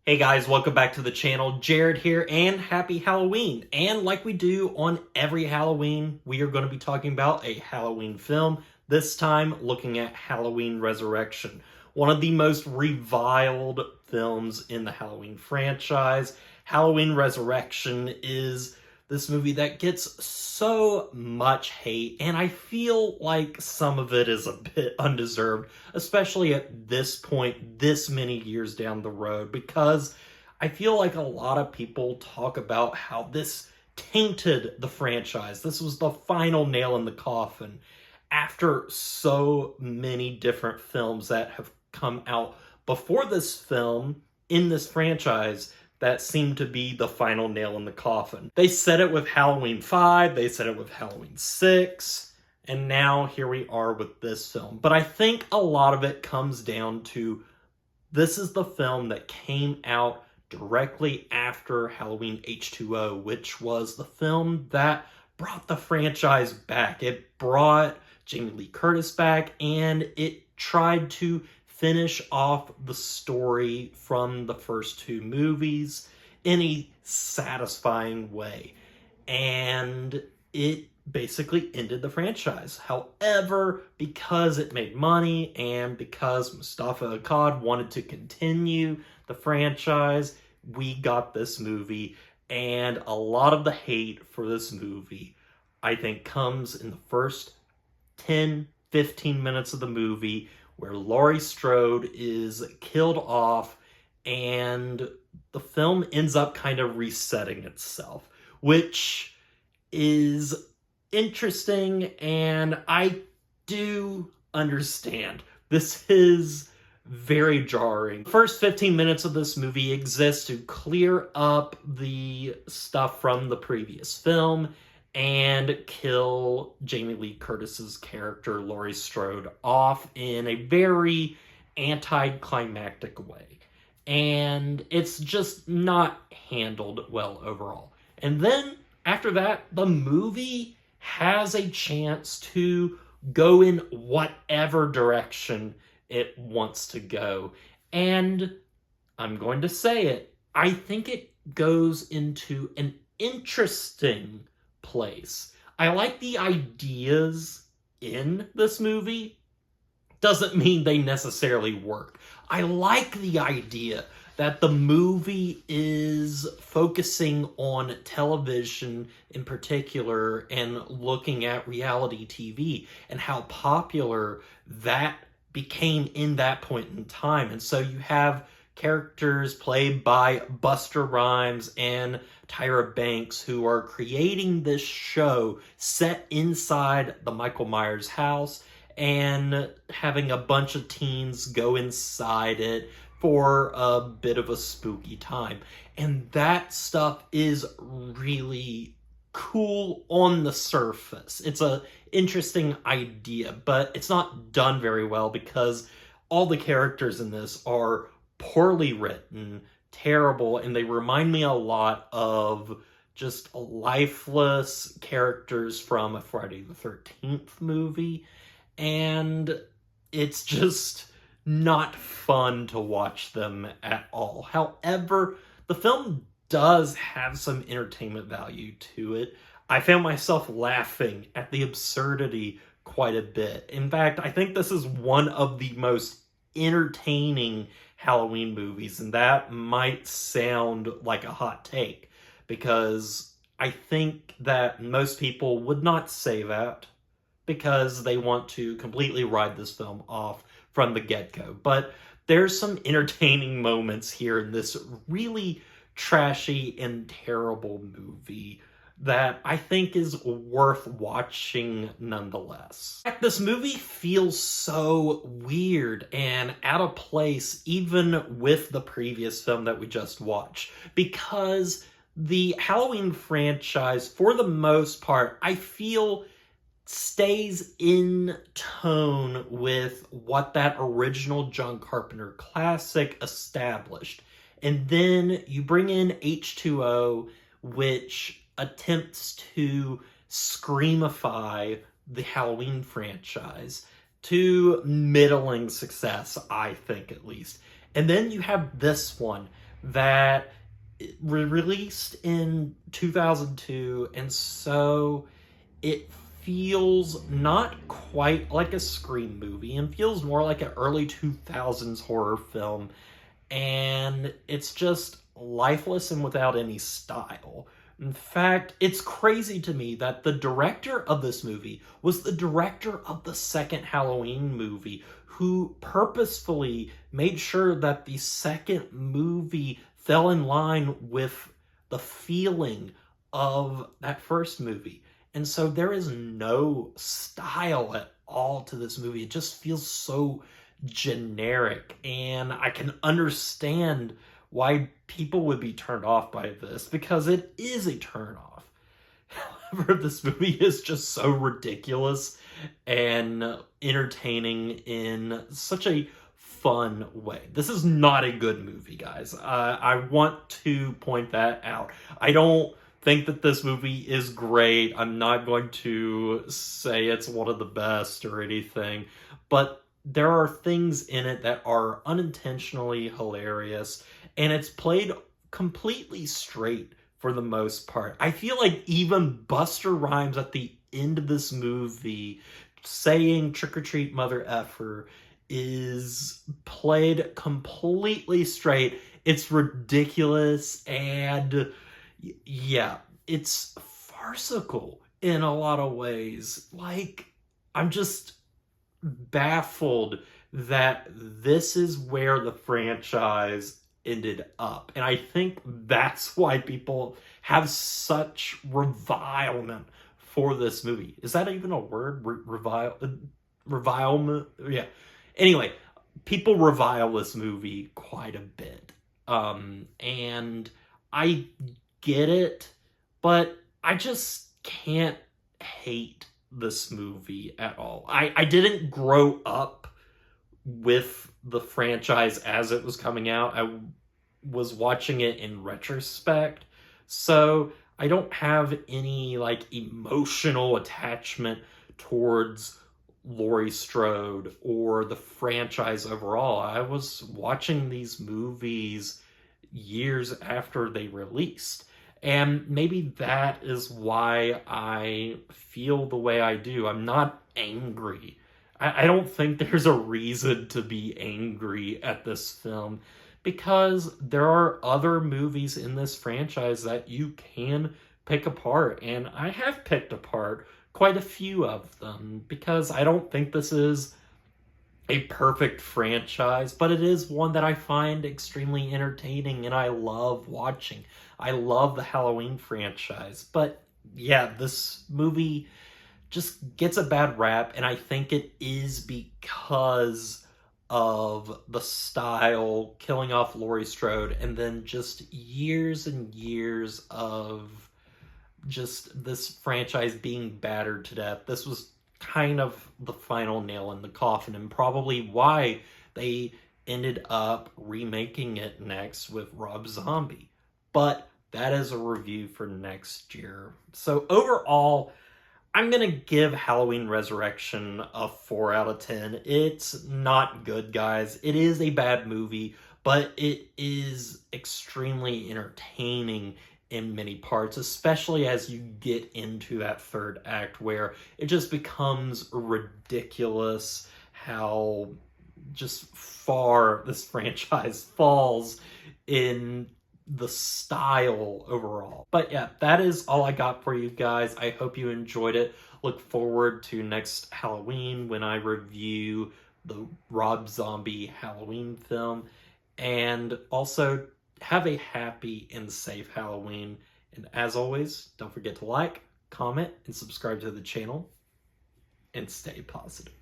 Hey guys, welcome back to the channel. Jared here, and happy Halloween. And like we do on every Halloween, we are going to be talking about a Halloween film, this time looking at Halloween Resurrection, one of the most reviled films in the Halloween franchise. Halloween Resurrection is this movie that gets so much hate, and I feel like some of it is a bit undeserved, especially at this point, this many years down the road, because I feel like a lot of people talk about how this tainted the franchise. This was the final nail in the coffin after so many different films that have come out before this film in this franchise that seemed to be the final nail in the coffin. They said it with Halloween 5, they said it with Halloween 6, and now here we are with this film. But I think a lot of it comes down to this is the film that came out directly after Halloween H2O, which was the film that brought the franchise back. It brought Jamie Lee Curtis back, and it tried to finish off the story from the first two movies in a satisfying way. And it basically ended the franchise. However, because it made money and because Mustafa Akkad wanted to continue the franchise, we got this movie. And a lot of the hate for this movie, I think, comes in the first 10-15 minutes of the movie, where Laurie Strode is killed off and the film ends up kind of resetting itself, which is interesting, and I do understand. This is very jarring. The first 15 minutes of this movie exists to clear up the stuff from the previous film and kill Jamie Lee Curtis's character, Laurie Strode, off in a very anticlimactic way. And it's just not handled well overall. And then, after that, the movie has a chance to go in whatever direction it wants to go. And I'm going to say it, I think it goes into an interesting place. I like the ideas in this movie. Doesn't mean they necessarily work. I like the idea that the movie is focusing on television in particular and looking at reality TV and how popular that became in that point in time. And so you have characters played by Busta Rhymes and Tyra Banks who are creating this show set inside the Michael Myers house and having a bunch of teens go inside it for a bit of a spooky time. And that stuff is really cool on the surface. It's an interesting idea, but it's not done very well because all the characters in this are poorly written, terrible, and they remind me a lot of just lifeless characters from a Friday the 13th movie, and it's just not fun to watch them at all. However, the film does have some entertainment value to it. I found myself laughing at the absurdity quite a bit. In fact, I think this is one of the most entertaining Halloween movies, and that might sound like a hot take because I think that most people would not say that because they want to completely write this film off from the get-go. But there's some entertaining moments here in this really trashy and terrible movie that I think is worth watching nonetheless. In fact, this movie feels so weird and out of place even with the previous film that we just watched, because the Halloween franchise, for the most part, I feel stays in tone with what that original John Carpenter classic established. And then you bring in H2O, which attempts to screamify the Halloween franchise to middling success, I think, at least. And then you have this one, that released in 2002, and so it feels not quite like a Scream movie and feels more like an early 2000s horror film, and it's just lifeless and without any style. In fact, it's crazy to me that the director of this movie was the director of the second Halloween movie, who purposefully made sure that the second movie fell in line with the feeling of that first movie. And so there is no style at all to this movie. It just feels so generic, and I can understand why people would be turned off by this, because it is a turn off. However, this movie is just so ridiculous and entertaining in such a fun way. This is not a good movie, guys. I want to point that out. I don't think that this movie is great. I'm not going to say it's one of the best or anything, but there are things in it that are unintentionally hilarious, and it's played completely straight for the most part. I feel like even Buster Rhymes at the end of this movie saying "trick or treat, mother effer" is played completely straight. It's ridiculous, and yeah, it's farcical in a lot of ways. Like, I'm just baffled that this is where the franchise ended up. And I think that's why people have such revilement for this movie. Is that even a word? Revilement? Yeah. Anyway, people revile this movie quite a bit. And I get it, but I just can't hate this movie at all. I didn't grow up with the franchise as it was coming out. I was watching it in retrospect, so I don't have any like emotional attachment towards Laurie Strode or the franchise overall. I was watching these movies years after they released. And maybe that is why I feel the way I do. I'm not angry. I don't think there's a reason to be angry at this film, because there are other movies in this franchise that you can pick apart. And I have picked apart quite a few of them, because I don't think this is a perfect franchise, but it is one that I find extremely entertaining and I love watching. I love the Halloween franchise, but yeah, this movie just gets a bad rap, and I think it is because of the style, killing off Laurie Strode, and then just years and years of just this franchise being battered to death. This was kind of the final nail in the coffin, and probably why they ended up remaking it next with Rob Zombie. But that is a review for next year. So overall, I'm going to give Halloween Resurrection a 4 out of 10. It's not good, guys. It is a bad movie, but it is extremely entertaining in many parts, especially as you get into that third act where it just becomes ridiculous how just far this franchise falls in the style overall. But yeah, that is all I got for you guys. I hope you enjoyed it. Look forward to next Halloween when I review the Rob Zombie Halloween film. And also, have a happy and safe Halloween. And as always, don't forget to like, comment, and subscribe to the channel. And stay positive.